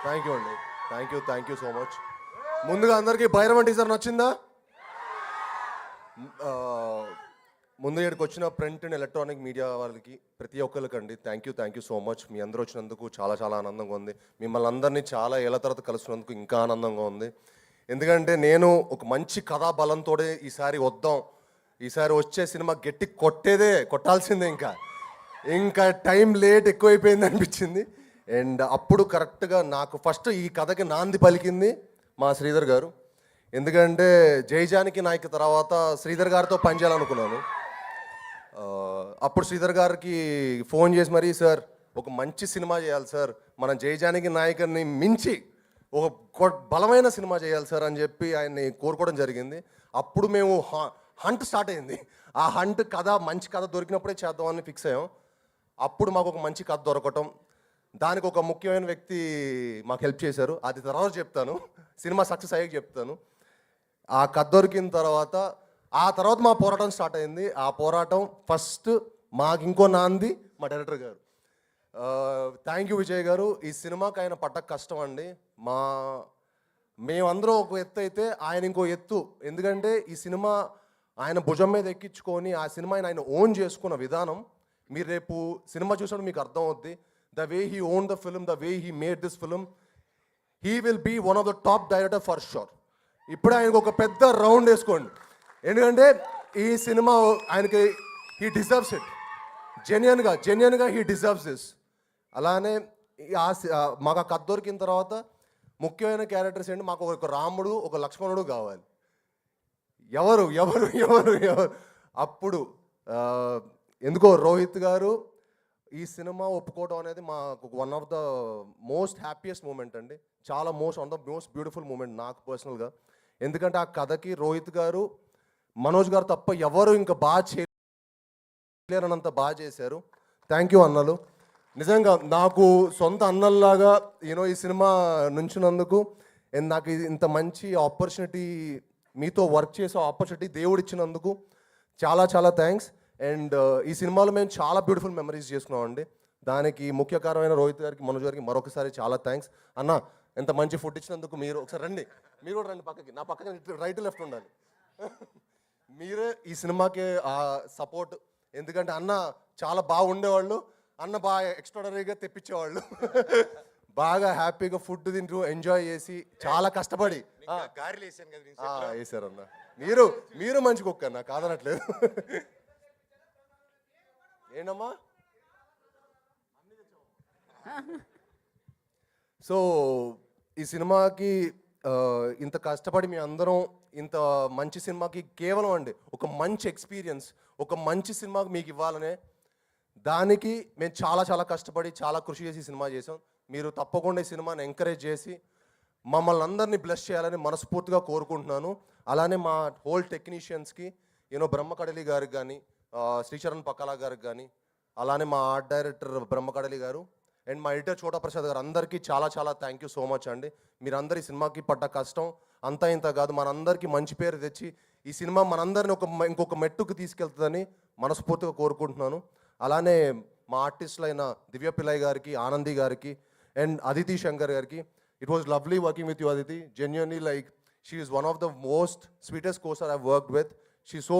Thank you అండి. Thank you so much. ముందుగా అందరికీ భైరవన్ టీజర్ నచ్చిందా? ముందు ఇక్కడికి వచ్చిన ప్రింట్ అండ్ ఎలక్ట్రానిక్ మీడియా వాళ్ళకి ప్రతి ఒక్కరికండి థ్యాంక్ యూ సో మచ్. మీ అందరూ వచ్చినందుకు చాలా చాలా ఆనందంగా ఉంది. మిమ్మల్ని అందరినీ చాలా ఏళ్ళ తర్వాత కలుస్తున్నందుకు ఇంకా ఆనందంగా ఉంది. ఎందుకంటే నేను ఒక మంచి కథా బలంతో ఈసారి వచ్చే సినిమా గట్టి కొట్టాల్సిందే. ఇంకా టైం లేట్ ఎక్కువైపోయింది అనిపించింది. అండ్ అప్పుడు కరెక్ట్గా నాకు ఫస్ట్ ఈ కథకి నాంది పలికింది మా శ్రీధర్ గారు. ఎందుకంటే జయజానికి నాయక్ తర్వాత శ్రీధర్ గారితో పనిచేయాలనుకున్నాను. అప్పుడు శ్రీధర్ గారికి ఫోన్ చేసి మరీ, సార్ ఒక మంచి సినిమా చేయాలి సార్, మనం జయజానికి నాయకుని మించి ఒక బలమైన సినిమా చేయాలి సార్ అని చెప్పి ఆయన్ని కోరుకోవడం జరిగింది. అప్పుడు మేము హంట్ స్టార్ట్ అయింది. ఆ హంట్ మంచి కథ దొరికినప్పుడే చేద్దామని ఫిక్స్ అయ్యాం. అప్పుడు మాకు ఒక మంచి కథ దొరకటం, దానికి ఒక ముఖ్యమైన వ్యక్తి మాకు హెల్ప్ చేశారు. అది తర్వాత చెప్తాను, సినిమా సక్సెస్ అయ్యాక చెప్తాను. ఆ కథ దొరికిన తర్వాత మా పోరాటం స్టార్ట్ అయింది. ఆ పోరాటం ఫస్ట్ మాకు ఇంకో నాంది మా డైరెక్టర్ గారు. థ్యాంక్ యూ విజయ్ గారు. ఈ సినిమాకి ఆయన పడ్డ కష్టం అండి. మేమందరం ఒక ఎత్తు అయితే ఆయన ఇంకో ఎత్తు. ఎందుకంటే ఈ సినిమా ఆయన భుజం మీద ఎక్కించుకొని ఆ సినిమాని ఆయన ఓన్ చేసుకున్న విధానం మీరు రేపు సినిమా చూసినప్పుడు మీకు అర్థం అవుద్ది. The way he own the film, the way he made this film, he will be one of the top director for sure. ఇప్పుడు ఆయనకు ఒక పెద్ద రౌండ్ వేసుకోండి. ఎందుకంటే ఈ సినిమా ఆయనకి హీ డిజర్వ్స్ ఇట్. జెన్యున్గా హీ డిజర్వ్స్ దిస్. అలానే మాకు ఆ కథ దొరికిన తర్వాత ముఖ్యమైన క్యారెక్టర్స్ ఏంటి, మాకు ఒక రాముడు ఒక లక్ష్మణుడు కావాలి. ఎవరు ఎవరు ఎవరు ఎవరు అప్పుడు ఎందుకో రోహిత్ గారు ఈ సినిమా ఒప్పుకోవడం అనేది మాకు one of the most happiest moment అండి. చాలా one of the most beautiful moment నాకు పర్సనల్గా. ఎందుకంటే ఆ కథకి రోహిత్ గారు, మనోజ్ గారు తప్ప ఎవరు ఇంకా బాగా చేయలేరనంత బాగా చేశారు. థ్యాంక్ యూ అన్నలు. నిజంగా నాకు సొంత అన్నల్లాగా ఈ సినిమా నుంచినందుకు, నాకు ఇంత మంచి ఆపర్చునిటీ, మీతో వర్క్ చేసే ఆపర్చునిటీ దేవుడు ఇచ్చినందుకు చాలా చాలా థ్యాంక్స్. అండ్ ఈ సినిమాలో మేము చాలా బ్యూటిఫుల్ మెమరీస్ చేసుకున్నామండి. దానికి ముఖ్య కారణమైన రోహిత్ గారికి, మనోజ్ గారికి మరొకసారి చాలా థ్యాంక్స్. అన్న ఎంత మంచి ఫుడ్ ఇచ్చినందుకు. మీరు ఒకసారి రండి, మీరు కూడా రండి పక్కకి. నా పక్కన రైట్ లెఫ్ట్ ఉండాలి. మీరే ఈ సినిమాకి సపోర్ట్. ఎందుకంటే అన్న చాలా బాగుండేవాళ్ళు, అన్న బాగా ఎక్స్ట్రాడనరీగా తెప్పించేవాళ్ళు. బాగా హ్యాపీగా ఫుడ్ తింటూ ఎంజాయ్ చేసి చాలా కష్టపడి వేసారు అన్న. మీరు మంచి కుక్క అన్న, కాదనట్లేదు. ఏంటమ్మా? సో ఈ సినిమాకి ఇంత కష్టపడి మీ అందరం ఇంత మంచి సినిమాకి కేవలం అండి ఒక మంచి ఎక్స్పీరియన్స్, ఒక మంచి సినిమాకి మీకు ఇవ్వాలనే దానికి మేము చాలా చాలా కష్టపడి చాలా కృషి చేసి సినిమా చేసాం. మీరు తప్పకుండా ఈ సినిమాని ఎంకరేజ్ చేసి మమ్మల్ని అందరినీ బ్లెస్ చేయాలని మనస్ఫూర్తిగా కోరుకుంటున్నాను. అలానే మా హోల్ టెక్నీషియన్స్కి బ్రహ్మకడలి గారికి కానీ, శ్రీచరణ్ పక్కలా గారికి కానీ, అలానే మా ఆర్ట్ డైరెక్టర్ బ్రహ్మకడలి గారు అండ్ మా ఎడిటర్ చోటా ప్రసాద్ గారు, అందరికీ చాలా చాలా థ్యాంక్ యూ సో మచ్ అండి. మీరందరూ ఈ సినిమాకి పడ్డ కష్టం అంతా ఇంత కాదు, మనందరికీ మంచి పేరు తెచ్చి ఈ సినిమా మనందరిని ఇంకొక మెట్టుకు తీసుకెళ్తుందని మనస్ఫూర్తిగా కోరుకుంటున్నాను. అలానే మా ఆర్టిస్టులు అయిన దివ్య పిల్లయ్య గారికి, ఆనంది గారికి అండ్ అదితి శంకర్ గారికి, it was lovely working with you Aditi. Genuinely she is one of the most sweetest costar I've worked with. She so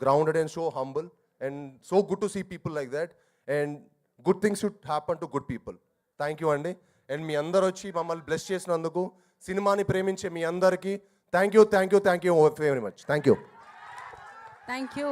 grounded and so humble and so good to see people like that. And good things should happen to good people. Thank you అండి. And మీ అందరు వచ్చి మమ్మల్ని bless చేసినందుకు, సినిమాని ప్రేమించే మీ అందరికీ thank you very much. Thank you.